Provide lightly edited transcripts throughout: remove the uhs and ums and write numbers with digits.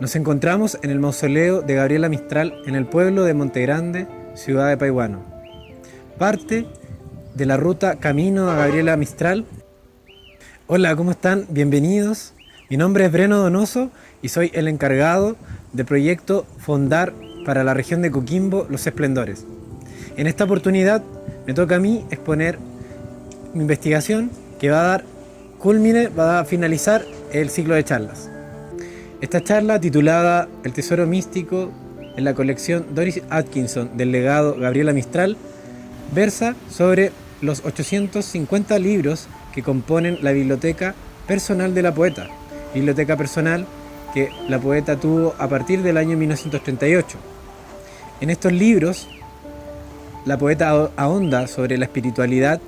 Nos encontramos en el mausoleo de Gabriela Mistral en el pueblo de Montegrande, ciudad de Paihuano. Parte de la ruta Camino a Gabriela Mistral. Hola, ¿cómo están? Bienvenidos. Mi nombre es Breno Donoso y soy el encargado del proyecto Fondar para la región de Coquimbo Los Esplendores. En esta oportunidad me toca a mí exponer mi investigación que va a dar culmine, va a finalizar el ciclo de charlas. Esta charla, titulada El tesoro místico en la colección Doris Atkinson del legado Gabriela Mistral, versa sobre los 850 libros que componen la biblioteca personal de la poeta, biblioteca personal que la poeta tuvo a partir del año 1938. En estos libros, la poeta ahonda sobre la espiritualidad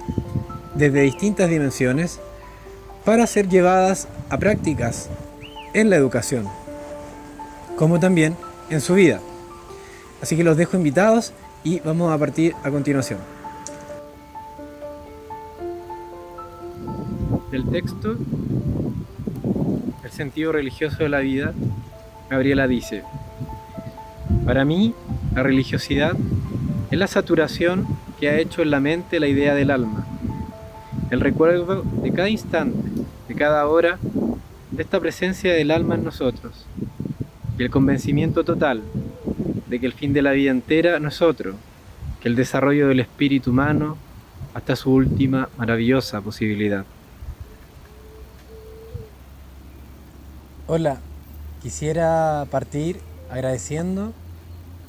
desde distintas dimensiones para ser llevadas a prácticas en la educación, como también en su vida. Así que los dejo invitados y vamos a partir a continuación. Del texto El sentido religioso de la vida, Gabriela dice: para mí, la religiosidad es la saturación que ha hecho en la mente la idea del alma, el recuerdo de cada instante, de cada hora, de esta presencia del alma en nosotros, y el convencimiento total de que el fin de la vida entera no es otro que el desarrollo del espíritu humano hasta su última maravillosa posibilidad. Hola, quisiera partir agradeciendo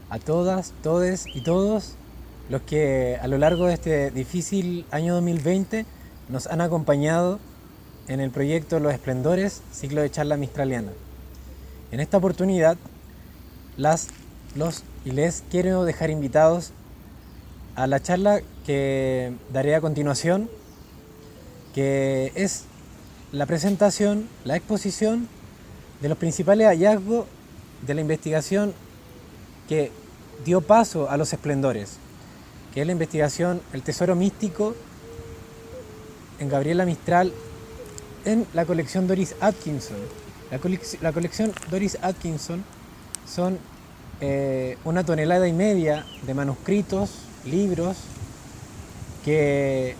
a todas, todes y todos los que a lo largo de este difícil año 2020 nos han acompañado en el proyecto Los Esplendores, ciclo de charla mistraliana. En esta oportunidad, los y les quiero dejar invitados a la charla que daré a continuación, que es la presentación, la exposición de los principales hallazgos de la investigación que dio paso a Los Esplendores, que es la investigación El tesoro místico en Gabriela Mistral en la colección Doris Atkinson. La colección Doris Atkinson son 1,5 toneladas de manuscritos, libros que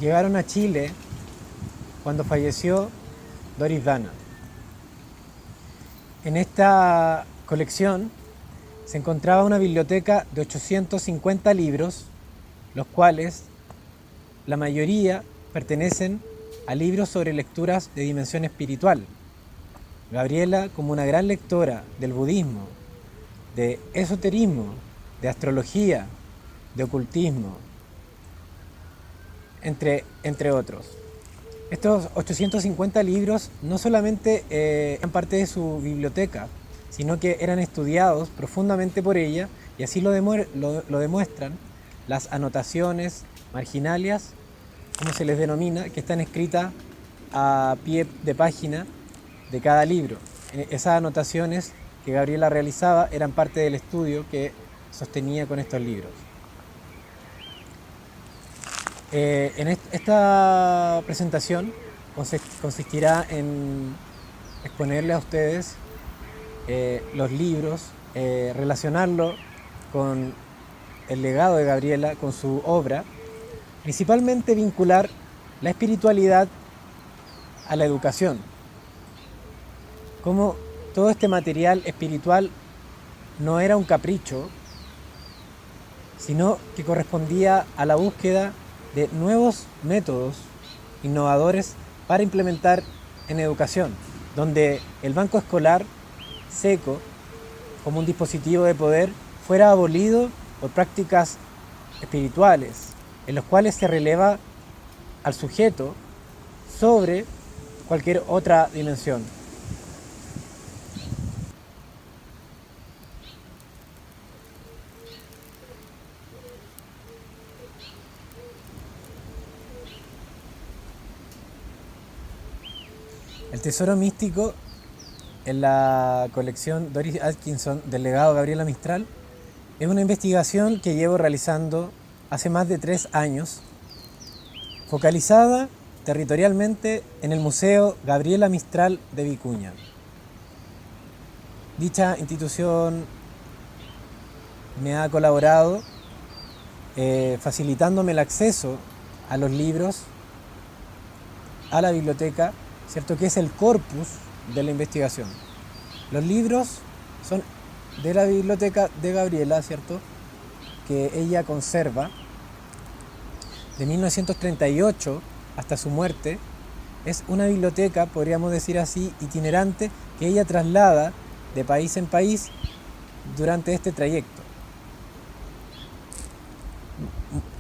llegaron a Chile cuando falleció Doris Dana. En esta colección se encontraba una biblioteca de 850 libros, los cuales la mayoría pertenecen a libros sobre lecturas de dimensión espiritual. Gabriela, como una gran lectora del budismo, de esoterismo, de astrología, de ocultismo, entre otros. Estos 850 libros no solamente eran parte de su biblioteca, sino que eran estudiados profundamente por ella, y así lo demuestran las anotaciones marginalias, como se les denomina, que están escritas a pie de página de cada libro. Esas anotaciones que Gabriela realizaba eran parte del estudio que sostenía con estos libros. Esta presentación consistirá en exponerle a ustedes los libros, relacionarlo con el legado de Gabriela, con su obra, principalmente vincular la espiritualidad a la educación. Como todo este material espiritual no era un capricho, sino que correspondía a la búsqueda de nuevos métodos innovadores para implementar en educación, donde el banco escolar seco, como un dispositivo de poder, fuera abolido por prácticas espirituales, en los cuales se releva al sujeto sobre cualquier otra dimensión. El tesoro místico en la colección Doris Atkinson del legado Gabriela Mistral es una investigación que llevo realizando hace más de 3 años, focalizada territorialmente en el Museo Gabriela Mistral de Vicuña. Dicha institución me ha colaborado facilitándome el acceso a los libros, a la biblioteca, ¿cierto? Que es el corpus de la investigación. Los libros son de la biblioteca de Gabriela, ¿cierto? Que ella conserva de 1938 hasta su muerte. Es una biblioteca, podríamos decir así, itinerante, que ella traslada de país en país durante este trayecto.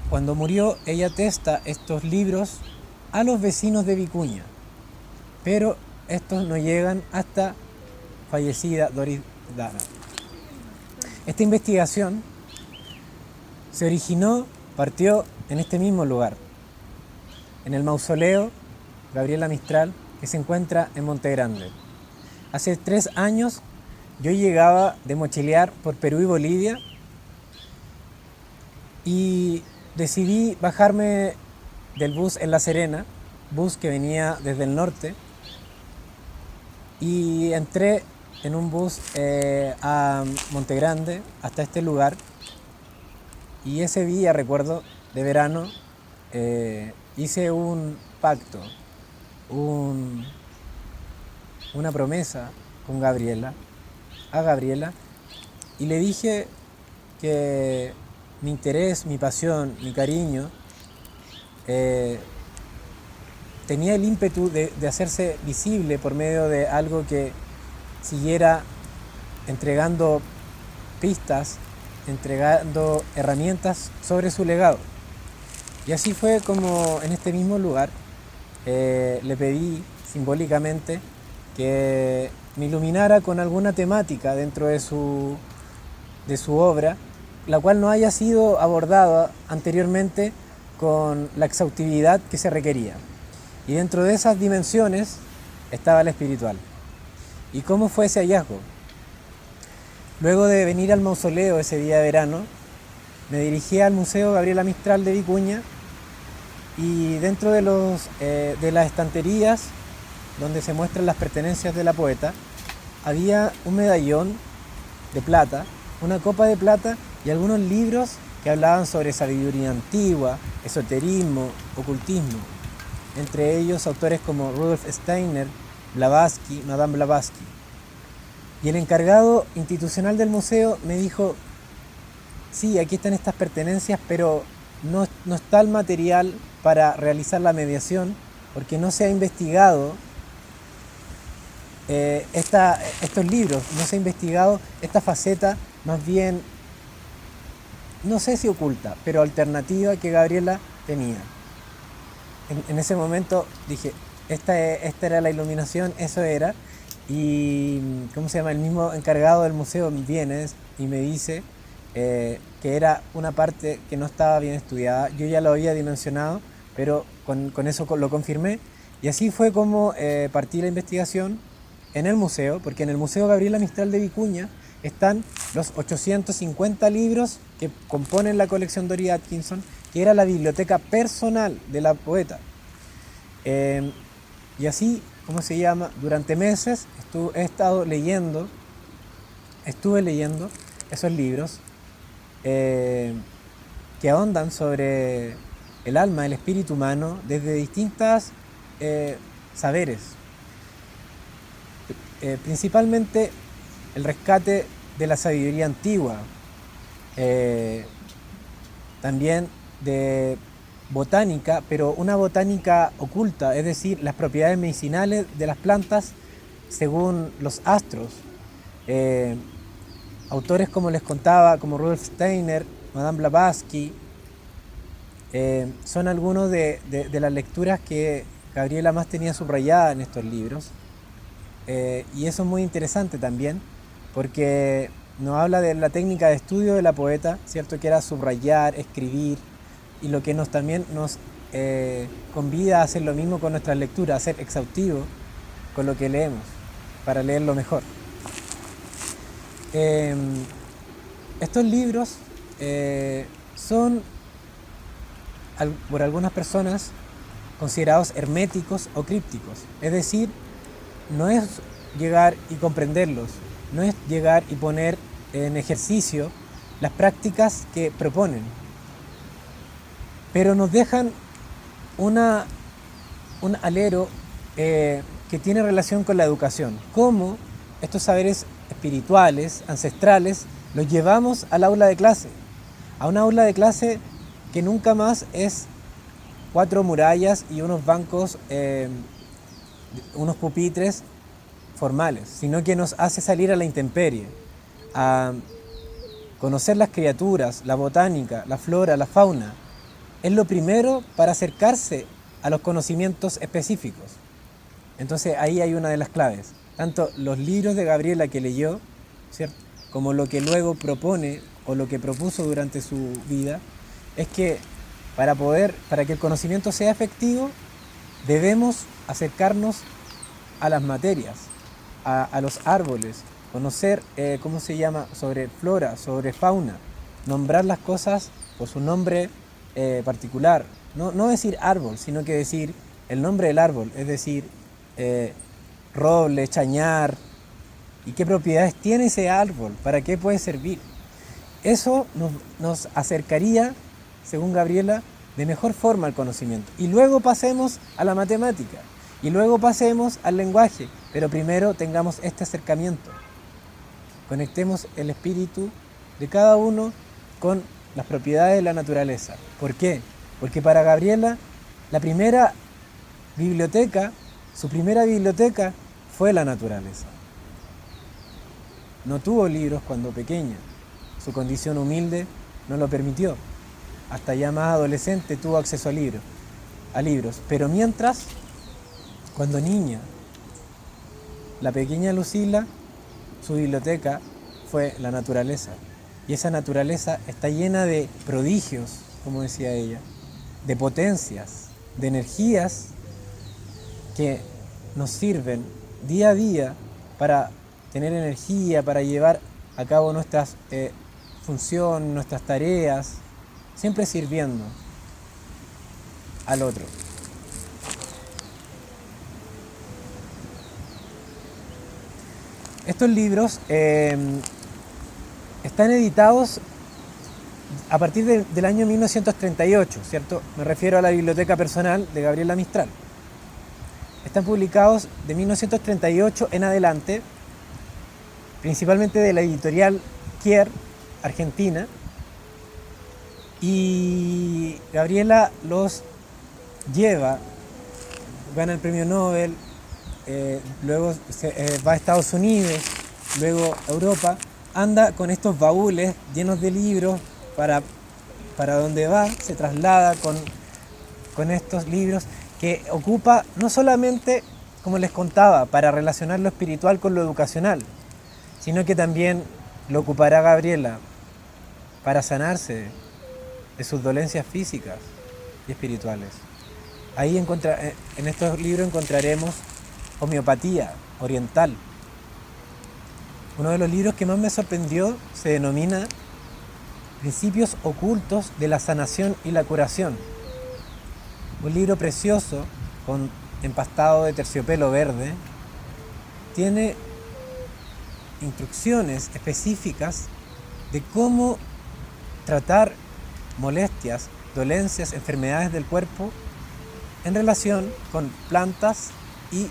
Cuando murió, ella atesta estos libros a los vecinos de Vicuña, pero estos no llegan hasta fallecida Doris Dana. Esta investigación partió en este mismo lugar, en el mausoleo Gabriela Mistral, que se encuentra en Monte Grande. Hace 3 años yo llegaba de mochilear por Perú y Bolivia y decidí bajarme del bus en La Serena, bus que venía desde el norte, y entré en un bus a Monte Grande hasta este lugar. Y ese día, recuerdo, de verano, hice un pacto, una promesa con Gabriela, y le dije que mi interés, mi pasión, mi cariño tenía el ímpetu de hacerse visible por medio de algo que siguiera entregando pistas, entregando herramientas sobre su legado. Y así fue como en este mismo lugar le pedí simbólicamente que me iluminara con alguna temática dentro de su obra, la cual no haya sido abordada anteriormente con la exhaustividad que se requería. Y dentro de esas dimensiones estaba la espiritual. ¿Y cómo fue ese hallazgo? Luego de venir al mausoleo ese día de verano, me dirigí al Museo Gabriela Mistral de Vicuña, y dentro de las estanterías donde se muestran las pertenencias de la poeta, había un medallón de plata, una copa de plata y algunos libros que hablaban sobre sabiduría antigua, esoterismo, ocultismo. Entre ellos autores como Rudolf Steiner, Blavatsky, Madame Blavatsky. Y el encargado institucional del museo me dijo: sí, aquí están estas pertenencias, pero no está el material para realizar la mediación, porque no se ha investigado estos libros, no se ha investigado esta faceta más bien, no sé si oculta, pero alternativa que Gabriela tenía. En ese momento dije, esta era la iluminación, eso era. Y ¿cómo se llama? El mismo encargado del museo viene y me dice que era una parte que no estaba bien estudiada. Yo ya lo había dimensionado, pero con eso lo confirmé. Y así fue como partí la investigación en el museo, porque en el Museo Gabriela Mistral de Vicuña están los 850 libros que componen la colección Doris Atkinson, que era la biblioteca personal de la poeta. Y así, ¿cómo se llama? Durante meses estuve leyendo esos libros que ahondan sobre el alma, el espíritu humano, desde distintas saberes. Principalmente el rescate de la sabiduría antigua, también de botánica, pero una botánica oculta, es decir, las propiedades medicinales de las plantas según los astros. Autores como les contaba, como Rudolf Steiner, Madame Blavatsky, son algunos de las lecturas que Gabriela más tenía subrayada en estos libros. Y eso es muy interesante también, porque nos habla de la técnica de estudio de la poeta, ¿cierto? Que era subrayar, escribir, y lo que también nos convida a hacer lo mismo con nuestras lecturas, a ser exhaustivo con lo que leemos, para leerlo mejor. Estos libros son por algunas personas considerados herméticos o crípticos, es decir, no es llegar y comprenderlos, no es llegar y poner en ejercicio las prácticas que proponen, pero nos dejan un alero que tiene relación con la educación, cómo estos saberes espirituales, ancestrales, los llevamos al aula de clase, a un aula de clase que nunca más es 4 murallas y unos bancos, unos pupitres formales, sino que nos hace salir a la intemperie, a conocer las criaturas, la botánica, la flora, la fauna. Es lo primero para acercarse a los conocimientos específicos. Entonces ahí hay una de las claves. Tanto los libros de Gabriela que leyó, ¿cierto?, como lo que luego propone o lo que propuso durante su vida, es que para que el conocimiento sea efectivo, debemos acercarnos a las materias, a los árboles, conocer cómo se llama, sobre flora, sobre fauna, nombrar las cosas por su nombre particular, no decir árbol, sino que decir el nombre del árbol, es decir, roble, chañar, y qué propiedades tiene ese árbol, para qué puede servir. Eso nos acercaría, según Gabriela, de mejor forma al conocimiento. Y luego pasemos a la matemática, y luego pasemos al lenguaje, pero primero tengamos este acercamiento. Conectemos el espíritu de cada uno con las propiedades de la naturaleza. ¿Por qué? Porque para Gabriela, su primera biblioteca fue la naturaleza. No tuvo libros cuando pequeña, su condición humilde no lo permitió. Hasta ya más adolescente tuvo acceso a libros. Pero mientras, cuando niña, la pequeña Lucila, su biblioteca fue la naturaleza. Y esa naturaleza está llena de prodigios, como decía ella, de potencias, de energías que nos sirven día a día para tener energía, para llevar a cabo nuestras funciones, nuestras tareas, siempre sirviendo al otro. Estos libros están editados a partir del año 1938, ¿cierto? Me refiero a la biblioteca personal de Gabriela Mistral. Están publicados de 1938 en adelante, principalmente de la editorial Kier, Argentina, y Gabriela los lleva, gana el premio Nobel, luego va a Estados Unidos, luego a Europa, anda con estos baúles llenos de libros para donde va, se traslada con estos libros que ocupa no solamente, como les contaba, para relacionar lo espiritual con lo educacional, sino que también lo ocupará Gabriela para sanarse de sus dolencias físicas y espirituales. Ahí en estos libros encontraremos homeopatía oriental. Uno de los libros que más me sorprendió se denomina Principios ocultos de la sanación y la curación. Un libro precioso, con empastado de terciopelo verde, tiene instrucciones específicas de cómo tratar molestias, dolencias, enfermedades del cuerpo en relación con plantas y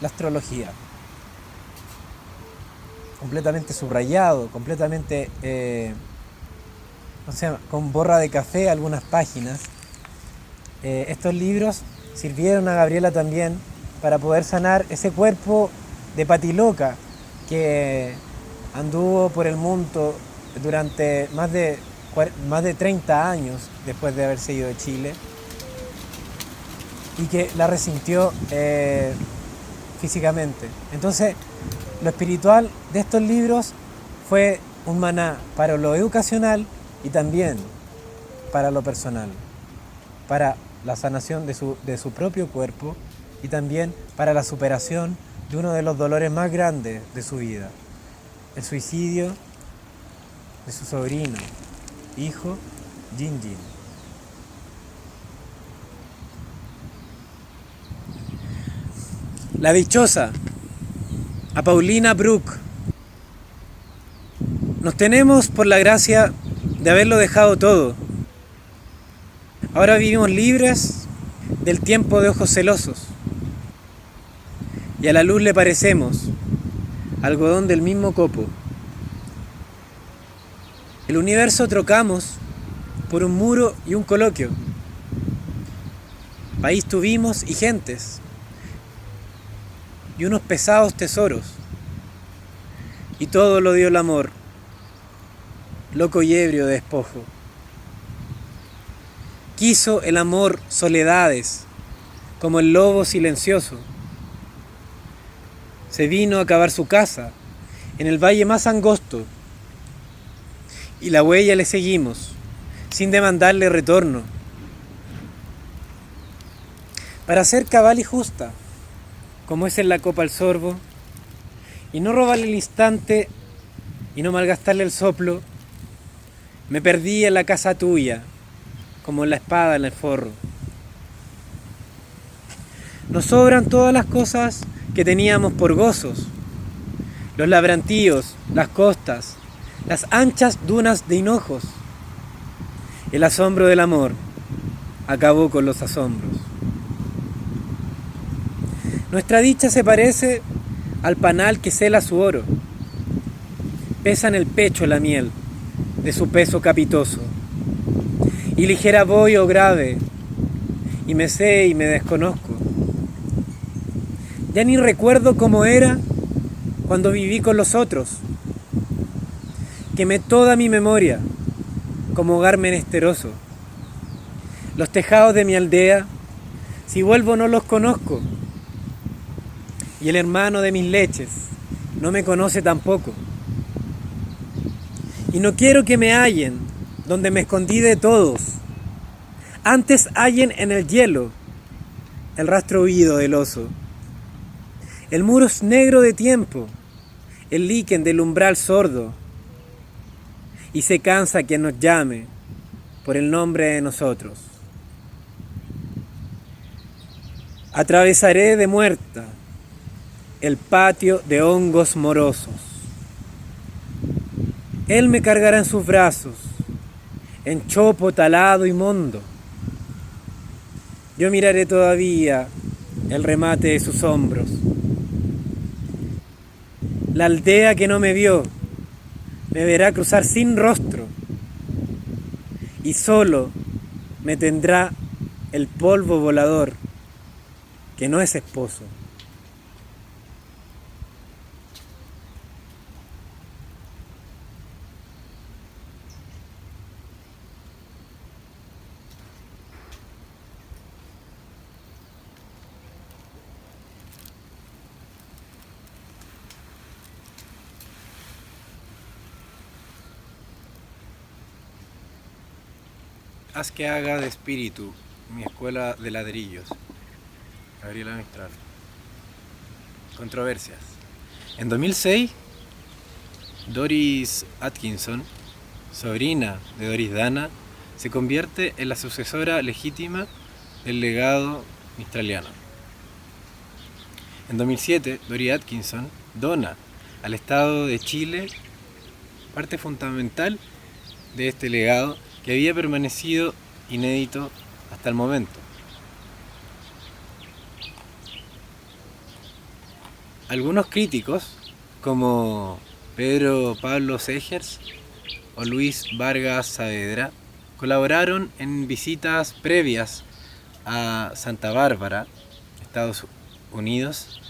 la astrología. Completamente subrayado, completamente, con borra de café algunas páginas. Estos libros sirvieron a Gabriela también para poder sanar ese cuerpo de patiloca que anduvo por el mundo durante más de más de 30 años después de haberse ido de Chile, y que la resintió físicamente. Entonces, lo espiritual de estos libros fue un maná para lo educacional y también para lo personal, para la sanación de su propio cuerpo y también para la superación de uno de los dolores más grandes de su vida, el suicidio de su sobrino, hijo Jin Jin. La dichosa, a Paulina Brook. Nos tenemos por la gracia de haberlo dejado todo. Ahora vivimos libres del tiempo de ojos celosos. Y a la luz le parecemos algodón del mismo copo. El universo trocamos por un muro y un coloquio. País tuvimos y gentes. Y unos pesados tesoros. Y todo lo dio el amor, loco y ebrio de despojo. Quiso el amor soledades, como el lobo silencioso. Se vino a cavar su casa, en el valle más angosto, y la huella le seguimos, sin demandarle retorno. Para ser cabal y justa, como es en la copa el sorbo, y no robarle el instante, y no malgastarle el soplo, me perdí en la casa tuya, como la espada en el forro. Nos sobran todas las cosas que teníamos por gozos, los labrantíos, las costas, las anchas dunas de hinojos. El asombro del amor acabó con los asombros. Nuestra dicha se parece al panal que cela su oro. Pesa en el pecho la miel de su peso capitoso. Y ligera voy o grave, y me sé y me desconozco. Ya ni recuerdo cómo era cuando viví con los otros. Quemé toda mi memoria como hogar menesteroso. Los tejados de mi aldea, si vuelvo no los conozco. Y el hermano de mis leches no me conoce tampoco. Y no quiero que me hallen donde me escondí de todos. Antes hallen en el hielo el rastro huido del oso. El muro es negro de tiempo, el líquen del umbral sordo. Y se cansa quien nos llame por el nombre de nosotros. Atravesaré de muerta el patio de hongos morosos. Él me cargará en sus brazos, en chopo talado y mondo. Yo miraré todavía el remate de sus hombros. La aldea que no me vio, me verá cruzar sin rostro, y solo me tendrá el polvo volador, que no es esposo. Haz que haga de espíritu mi escuela de ladrillos. Gabriela Mistral. Controversias. En 2006, Doris Atkinson, sobrina de Doris Dana, se convierte en la sucesora legítima del legado mistraliano. En 2007, Doris Atkinson dona al Estado de Chile parte fundamental de este legado que había permanecido inédito hasta el momento. Algunos críticos, como Pedro Pablo Segers o Luis Vargas Saavedra, colaboraron en visitas previas a Santa Bárbara, Estados Unidos,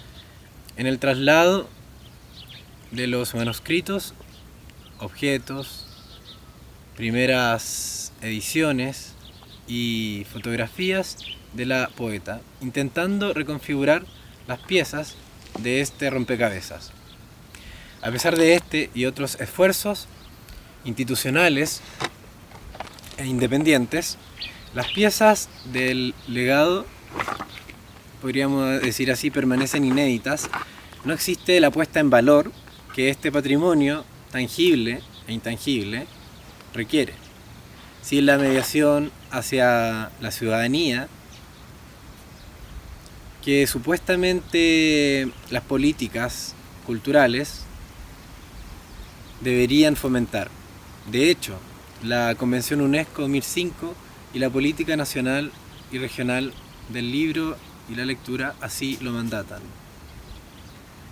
en el traslado de los manuscritos, objetos primeras ediciones y fotografías de la poeta, intentando reconfigurar las piezas de este rompecabezas. A pesar de este y otros esfuerzos institucionales e independientes, las piezas del legado, podríamos decir así, permanecen inéditas. No existe la puesta en valor que este patrimonio tangible e intangible requiere. Sin la mediación hacia la ciudadanía que supuestamente las políticas culturales deberían fomentar. De hecho, la Convención UNESCO 2005 y la Política Nacional y Regional del Libro y la Lectura así lo mandatan.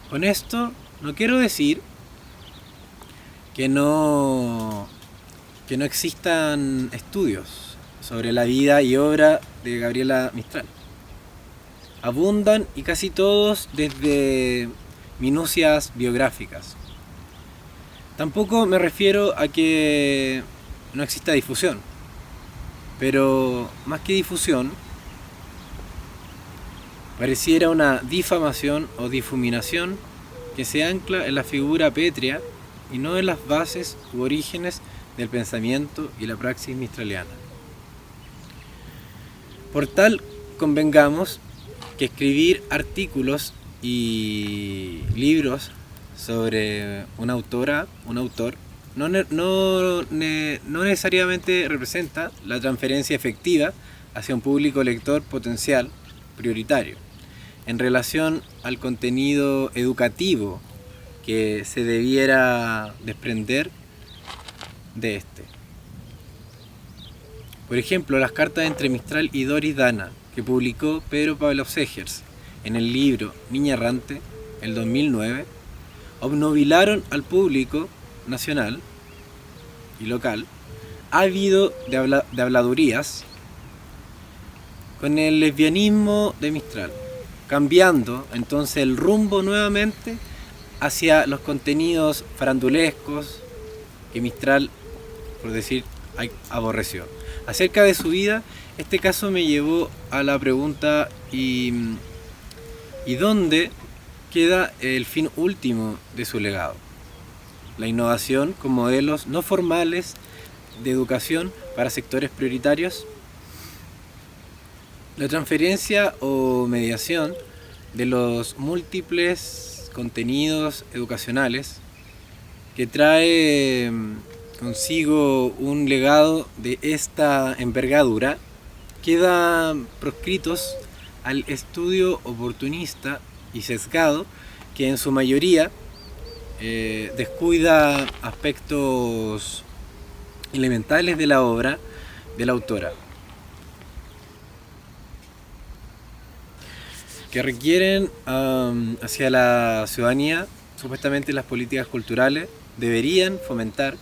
Con esto no quiero decir que no existan estudios sobre la vida y obra de Gabriela Mistral. Abundan, y casi todos desde minucias biográficas. Tampoco me refiero a que no exista difusión, pero más que difusión, pareciera una difamación o difuminación que se ancla en la figura pétrea y no en las bases u orígenes del pensamiento y la praxis mistraliana. Por tal, convengamos que escribir artículos y libros sobre una autora, un autor, no necesariamente representa la transferencia efectiva hacia un público lector potencial prioritario en relación al contenido educativo que se debiera desprender de este. Por ejemplo, las cartas entre Mistral y Doris Dana, que publicó Pedro Pablo Segers en el libro Niña Errante, el 2009, obnubilaron al público nacional y local, ávido de habladurías, con el lesbianismo de Mistral, cambiando entonces el rumbo nuevamente hacia los contenidos farandulescos que Mistral, por decir, aborreció. Acerca de su vida, este caso me llevó a la pregunta ¿y dónde queda el fin último de su legado? La innovación con modelos no formales de educación para sectores prioritarios, la transferencia o mediación de los múltiples contenidos educacionales que trae consigo un legado de esta envergadura, quedan proscritos al estudio oportunista y sesgado que en su mayoría descuida aspectos elementales de la obra de la autora, que requieren hacia la ciudadanía. Supuestamente las políticas culturales deberían fomentar.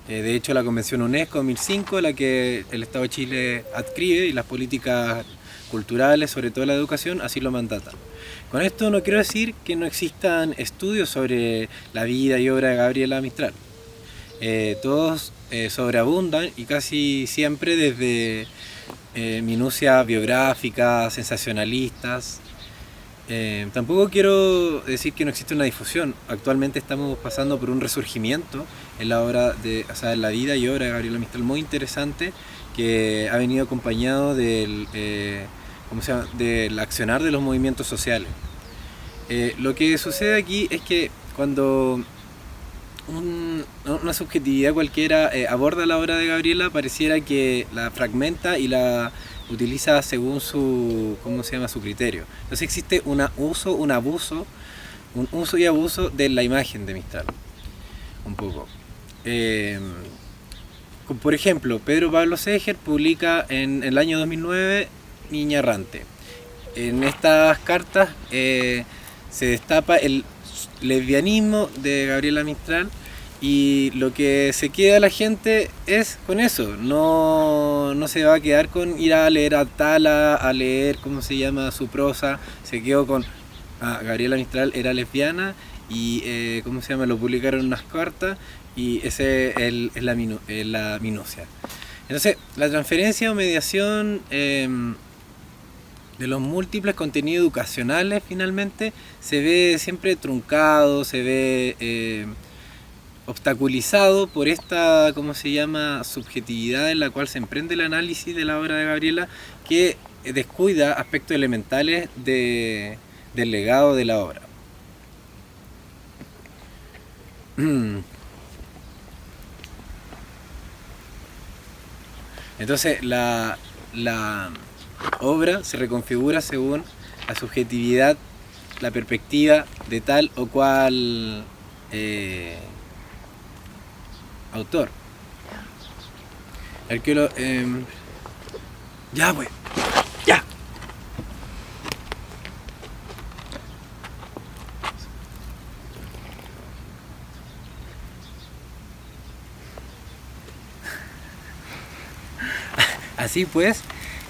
De hecho, la Convención UNESCO 2005, a la que el Estado de Chile adscribe, y las políticas culturales, sobre todo la educación, así lo mandatan. Con esto no quiero decir que no existan estudios sobre la vida y obra de Gabriela Mistral. Todos sobreabundan, y casi siempre desde minucias biográficas, sensacionalistas. Tampoco quiero decir que no existe una difusión. Actualmente estamos pasando por un resurgimiento en la obra en la vida y obra de Gabriela Mistral muy interesante, que ha venido acompañado del accionar de los movimientos sociales. Lo que sucede aquí es que cuando una subjetividad cualquiera aborda la obra de Gabriela, pareciera que la fragmenta y la utiliza según su criterio. Entonces existe un uso y abuso de la imagen de Mistral, un poco. Por ejemplo, Pedro Pablo Segers publica en el año 2009 Niña Errante. En estas cartas se destapa el lesbianismo de Gabriela Mistral, y lo que se queda la gente es con eso. No se va a quedar con ir a leer a Tala, a leer su prosa. Se quedó con Gabriela Mistral era lesbiana y lo publicaron en unas cartas Y ese es la minucia. Entonces, la transferencia o mediación de los múltiples contenidos educacionales finalmente se ve siempre truncado, se ve obstaculizado por esta, ¿cómo se llama?, subjetividad en la cual se emprende el análisis de la obra de Gabriela, que descuida aspectos elementales del legado de la obra. Entonces la obra se reconfigura según la subjetividad, la perspectiva de tal o cual autor. El que lo... ya, pues. Ya. Así pues,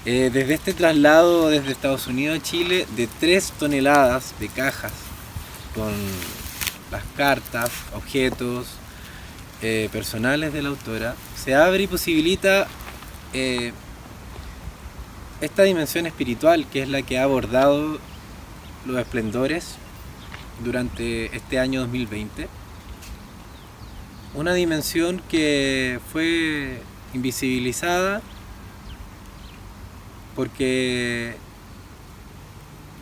desde este traslado desde Estados Unidos a Chile de 3 toneladas de cajas con las cartas, objetos personales de la autora, se abre y posibilita esta dimensión espiritual, que es la que ha abordado los esplendores durante este año 2020. Una dimensión que fue invisibilizada porque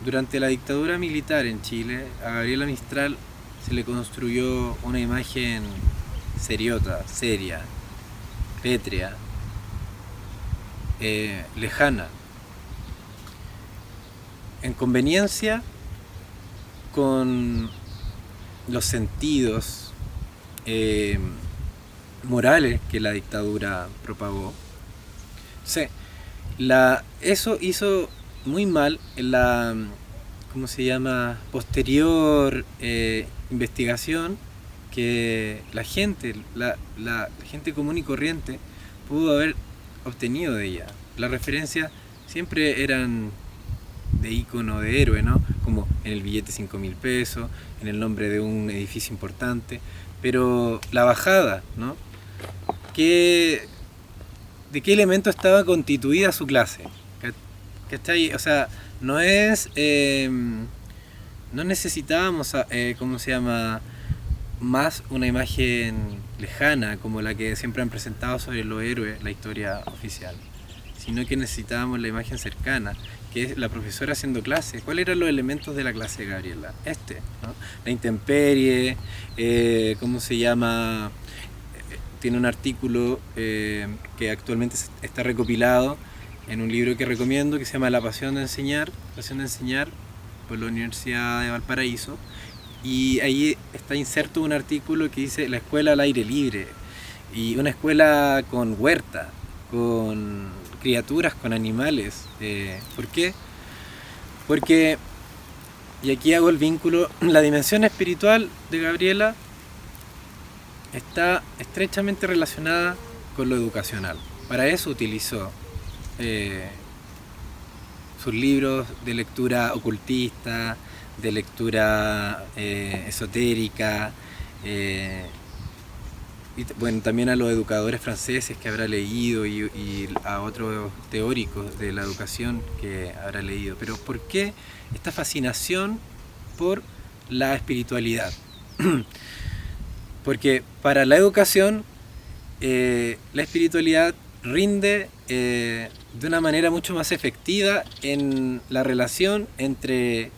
durante la dictadura militar en Chile a Gabriela Mistral se le construyó una imagen seriota, seria, pétrea, lejana, en conveniencia con los sentidos morales que la dictadura propagó. Sí, eso hizo muy mal en la, ¿cómo se llama?, posterior investigación que la gente común y corriente pudo haber obtenido de ella. Las referencias siempre eran de ícono, de héroe, ¿no? Como en el billete 5.000 pesos, en el nombre de un edificio importante, pero la bajada, ¿no? ¿De qué elemento estaba constituida su clase? ¿Cachai? O sea, no necesitábamos, ¿cómo se llama?, más una imagen lejana como la que siempre han presentado sobre los héroes, la historia oficial, sino que necesitábamos la imagen cercana, que es la profesora haciendo clase. ¿Cuáles eran los elementos de la clase de Gabriela? ¿No? La intemperie, ¿cómo se llama? Tiene un artículo que actualmente está recopilado en un libro que recomiendo, que se llama La pasión de enseñar, por la Universidad de Valparaíso, y ahí está inserto un artículo que dice la escuela al aire libre, y una escuela con huerta, con criaturas, con animales. ¿Por qué? Porque, y aquí hago el vínculo, la dimensión espiritual de Gabriela está estrechamente relacionada con lo educacional. Para eso utilizó sus libros de lectura ocultista, de lectura esotérica, y bueno, también a los educadores franceses que habrá leído y a otros teóricos de la educación que habrá leído. Pero ¿por qué esta fascinación por la espiritualidad? Porque para la educación la espiritualidad rinde de una manera mucho más efectiva en la relación entre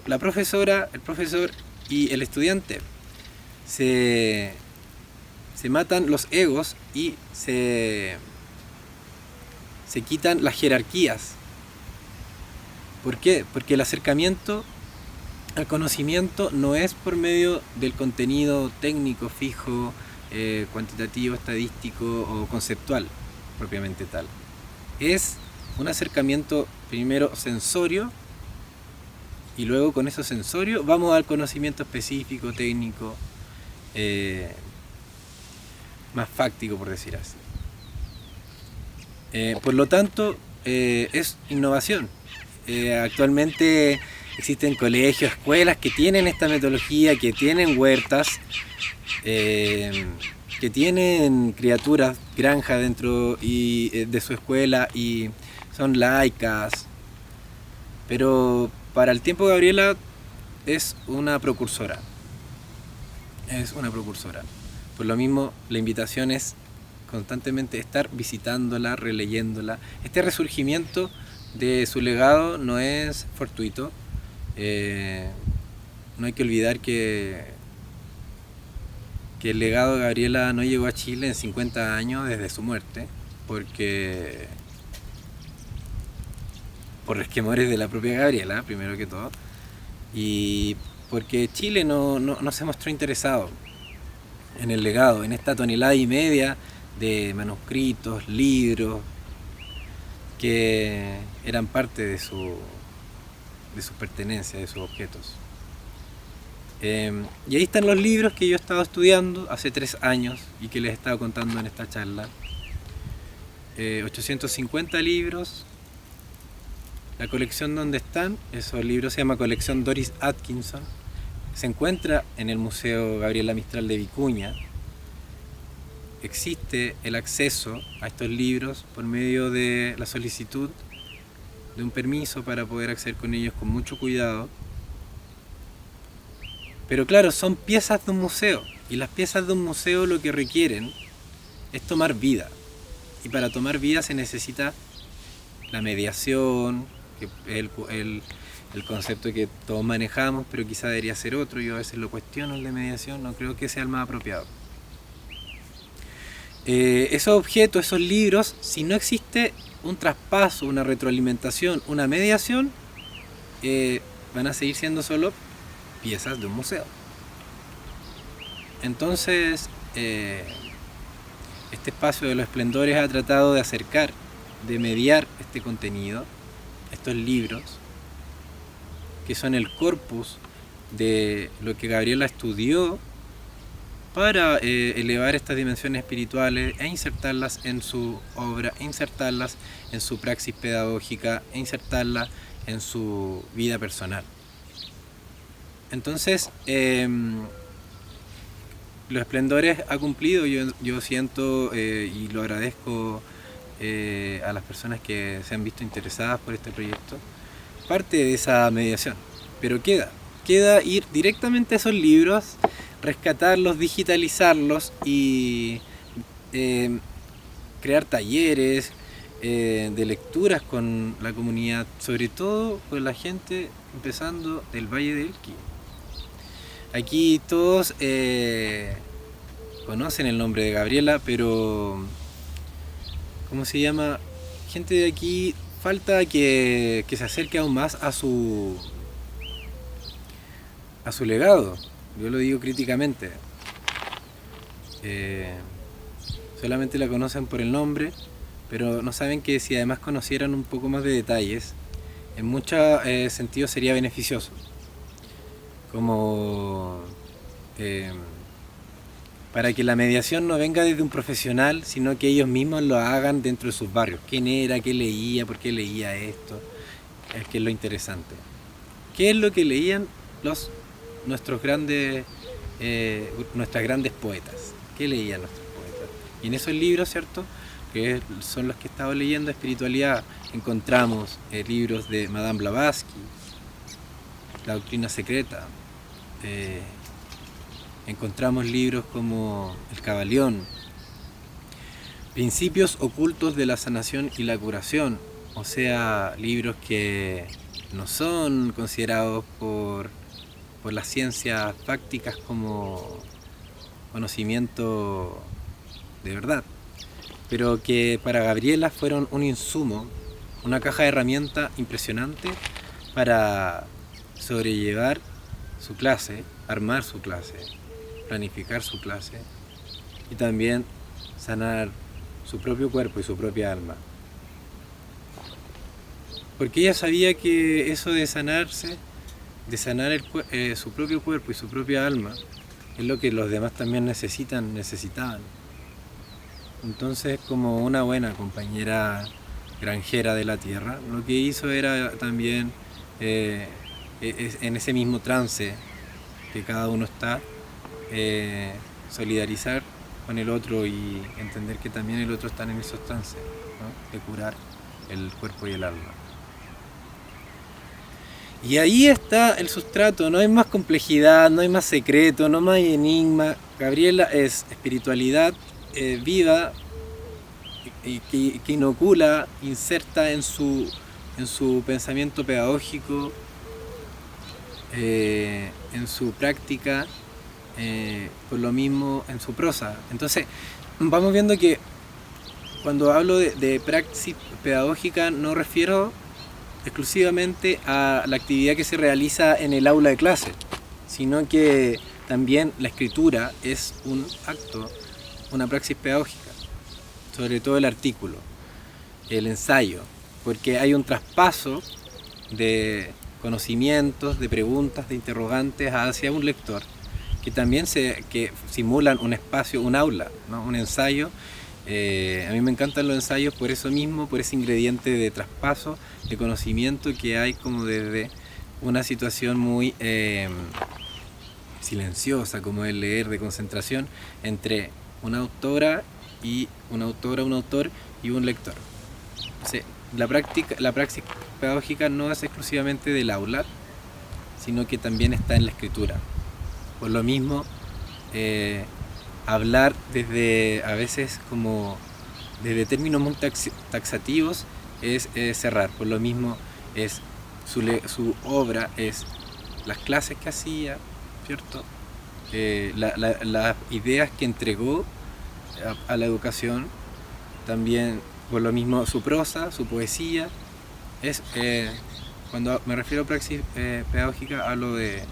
la profesora, el profesor y el estudiante. Se matan los egos y se quitan las jerarquías. ¿Por qué? Porque el acercamiento al conocimiento no es por medio del contenido técnico fijo, cuantitativo, estadístico o conceptual propiamente tal. Es un acercamiento primero sensorio, y luego con eso sensorio vamos al conocimiento específico, técnico, más fáctico, por decir así. Por lo tanto, es innovación. Actualmente existen colegios, escuelas que tienen esta metodología, que tienen huertas, que tienen criaturas, granjas dentro de su escuela y son laicas. Pero para el tiempo de Gabriela es una precursora. Es una precursora. Por lo mismo, la invitación es constantemente estar visitándola, releyéndola. Este resurgimiento de su legado no es fortuito. No hay que olvidar que el legado de Gabriela no llegó a Chile en 50 años desde su muerte, porque por resquemores de la propia Gabriela, primero que todo, y porque Chile no se mostró interesado en el legado, en esta tonelada y media de manuscritos, libros, que eran parte de sus pertenencias, de sus objetos. Y ahí están los libros que yo he estado estudiando hace 3 años y que les he estado contando en esta charla. 850 libros. La colección donde están, esos libros se llama Colección Doris Atkinson. Se encuentra en el Museo Gabriela Mistral de Vicuña. Existe el acceso a estos libros por medio de la solicitud de un permiso para poder acceder con ellos con mucho cuidado. Pero claro, son piezas de un museo, y las piezas de un museo lo que requieren es tomar vida. Y para tomar vida se necesita la mediación, que es el concepto que todos manejamos, pero quizá debería ser otro. Yo a veces lo cuestiono, el de mediación, no creo que sea el más apropiado. Esos objetos, esos libros, si no existe un traspaso, una retroalimentación, una mediación, van a seguir siendo solo piezas de un museo. Entonces, este espacio de los esplendores ha tratado de acercar, de mediar este contenido, estos libros, que son el corpus de lo que Gabriela estudió para elevar estas dimensiones espirituales e insertarlas en su obra, insertarlas en su praxis pedagógica e insertarlas en su vida personal. Entonces, Los Esplendores ha cumplido, yo siento y lo agradezco a las personas que se han visto interesadas por este proyecto, parte de esa mediación, pero queda ir directamente a esos libros, rescatarlos, digitalizarlos y crear talleres de lecturas con la comunidad, sobre todo con la gente empezando del Valle del Elqui. Aquí todos conocen el nombre de Gabriela, pero ¿cómo se llama? Gente de aquí falta que se acerque aún más a su legado. Yo lo digo críticamente. Solamente la conocen por el nombre, pero no saben que si además conocieran un poco más de detalles, en muchos sentidos sería beneficioso. Como para que la mediación no venga desde un profesional, sino que ellos mismos lo hagan dentro de sus barrios. ¿Quién era? ¿Qué leía? ¿Por qué leía esto? Es que es lo interesante. ¿Qué es lo que leían nuestras grandes poetas? ¿Qué leían nuestros poetas? Y en esos libros, ¿cierto?, que son los que he estado leyendo, espiritualidad, encontramos libros de Madame Blavatsky, La Doctrina Secreta, encontramos libros como El Cabalión, Principios ocultos de la sanación y la curación, o sea, libros que no son considerados por las ciencias fácticas como conocimiento de verdad, pero que para Gabriela fueron un insumo, una caja de herramientas impresionante para sobrellevar su clase, armar su clase, planificar su clase y también sanar su propio cuerpo y su propia alma. Porque ella sabía que eso de sanarse, de sanar su propio cuerpo y su propia alma, es lo que los demás también necesitaban. Entonces, como una buena compañera granjera de la tierra, lo que hizo era también en ese mismo trance que cada uno está, solidarizar con el otro y entender que también el otro está en esos trances, ¿no? De curar el cuerpo y el alma. Y ahí está el sustrato, no hay más complejidad, no hay más secreto, no hay enigma. Gabriela es espiritualidad viva que inocula, inserta en su pensamiento pedagógico, en su práctica, por lo mismo en su prosa. Entonces, vamos viendo que cuando hablo de praxis pedagógica no refiero exclusivamente a la actividad que se realiza en el aula de clase, sino que también la escritura es un acto, una praxis pedagógica, sobre todo el artículo, el ensayo, porque hay un traspaso de conocimientos, de preguntas, de interrogantes hacia un lector, que también que simulan un espacio, un aula, ¿no? Un ensayo. A mí me encantan los ensayos por eso mismo, por ese ingrediente de traspaso, de conocimiento que hay como desde una situación muy silenciosa, como el leer, de concentración, entre una autora, un autor y un lector. Entonces, la praxis pedagógica no es exclusivamente del aula, sino que también está en la escritura. Por lo mismo, hablar desde, a veces como desde términos muy taxativos es cerrar. Por lo mismo es su obra, es las clases que hacía, ¿cierto? Las ideas que entregó a la educación, también por lo mismo su prosa, su poesía. Es cuando me refiero a praxis pedagógica, hablo de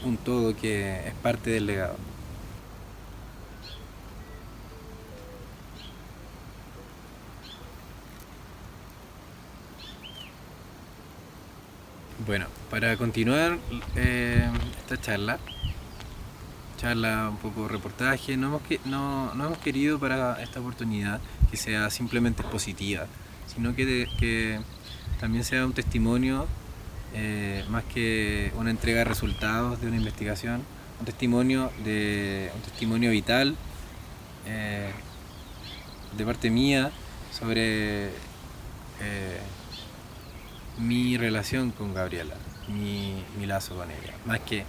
un todo que es parte del legado. Bueno, para continuar esta charla, un poco reportaje, no hemos querido para esta oportunidad que sea simplemente expositiva, sino que también sea un testimonio, más que una entrega de resultados de una investigación, un testimonio vital, de parte mía, sobre mi relación con Gabriela, mi lazo con ella. Más que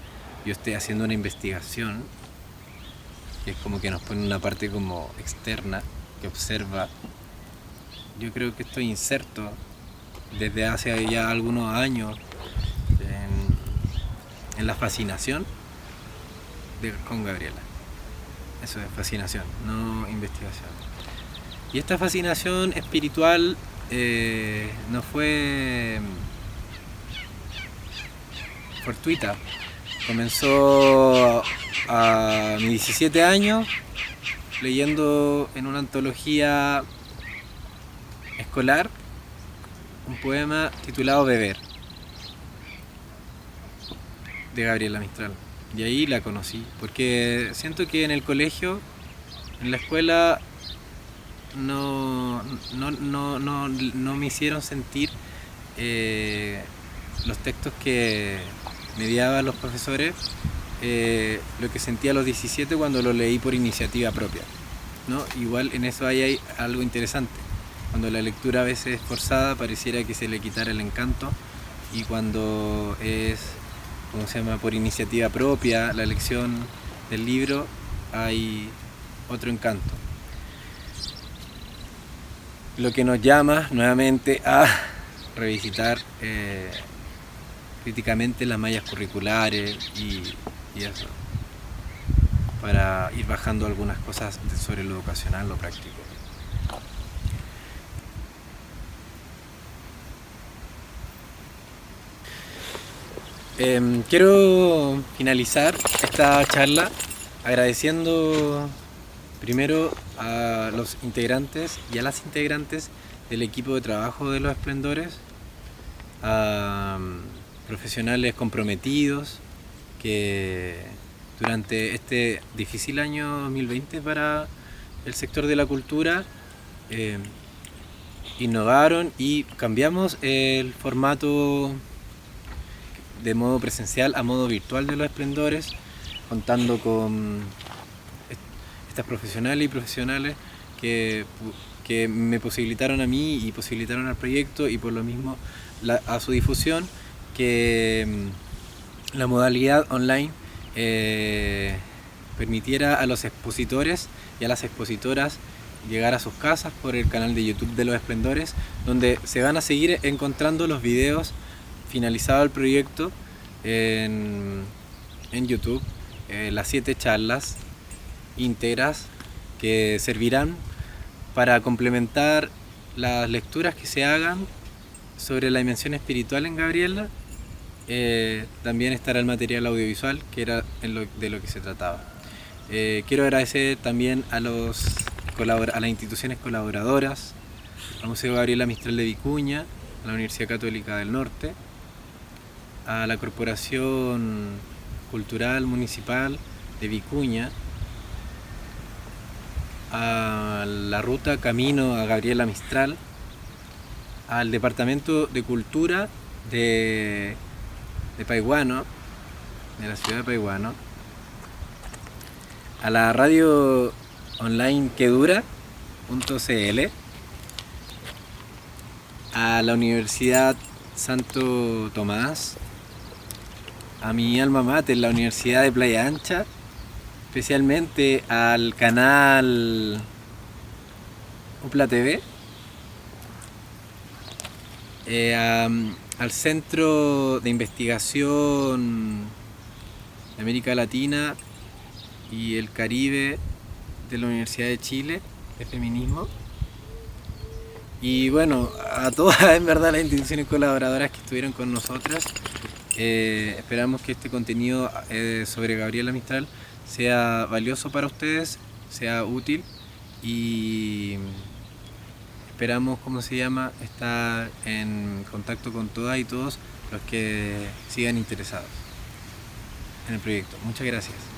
yo esté haciendo una investigación, que es como que nos pone una parte como externa, que observa. Yo creo que estoy inserto desde hace ya algunos años en la fascinación con Gabriela. Eso es fascinación, no investigación. Y esta fascinación espiritual no fue fortuita. Comenzó a mis 17 años leyendo en una antología escolar un poema titulado Beber, de Gabriela Mistral. Y ahí la conocí, porque siento que en el colegio, en la escuela, no me hicieron sentir los textos que mediaban los profesores, lo que sentía a los 17 cuando lo leí por iniciativa propia, ¿no? Igual en eso hay algo interesante. Cuando la lectura a veces es forzada, pareciera que se le quitara el encanto, y cuando es, por iniciativa propia, la elección del libro, hay otro encanto. Lo que nos llama nuevamente a revisitar críticamente las mallas curriculares y eso, para ir bajando algunas cosas sobre lo educacional, lo práctico. Quiero finalizar esta charla agradeciendo primero a los integrantes y a las integrantes del equipo de trabajo de Los Esplendores, a profesionales comprometidos que durante este difícil año 2020 para el sector de la cultura innovaron y cambiamos el formato de modo presencial a modo virtual de los esplendores, contando con estas profesionales y profesionales que me posibilitaron a mí y posibilitaron al proyecto, y por lo mismo a su difusión, que la modalidad online permitiera a los expositores y a las expositoras llegar a sus casas por el canal de YouTube de los esplendores, donde se van a seguir encontrando los videos finalizado el proyecto en YouTube, las 7 charlas íntegras que servirán para complementar las lecturas que se hagan sobre la dimensión espiritual en Gabriela. También estará el material audiovisual, que era de lo que se trataba. Quiero agradecer también a las instituciones colaboradoras, al Museo Gabriela Mistral de Vicuña, a la Universidad Católica del Norte, a la Corporación Cultural Municipal de Vicuña, a la Ruta Camino a Gabriela Mistral, al Departamento de Cultura de Paihuano, de la ciudad de Paihuano, a la radio online quedura.cl, a la Universidad Santo Tomás, a mi alma mater, la Universidad de Playa Ancha, especialmente al canal UPLA TV, al Centro de Investigación de América Latina y el Caribe de la Universidad de Chile de Feminismo, y bueno, a todas en verdad las instituciones colaboradoras que estuvieron con nosotras. Esperamos que este contenido sobre Gabriela Mistral sea valioso para ustedes, sea útil, y esperamos, estar en contacto con todas y todos los que sigan interesados en el proyecto. Muchas gracias.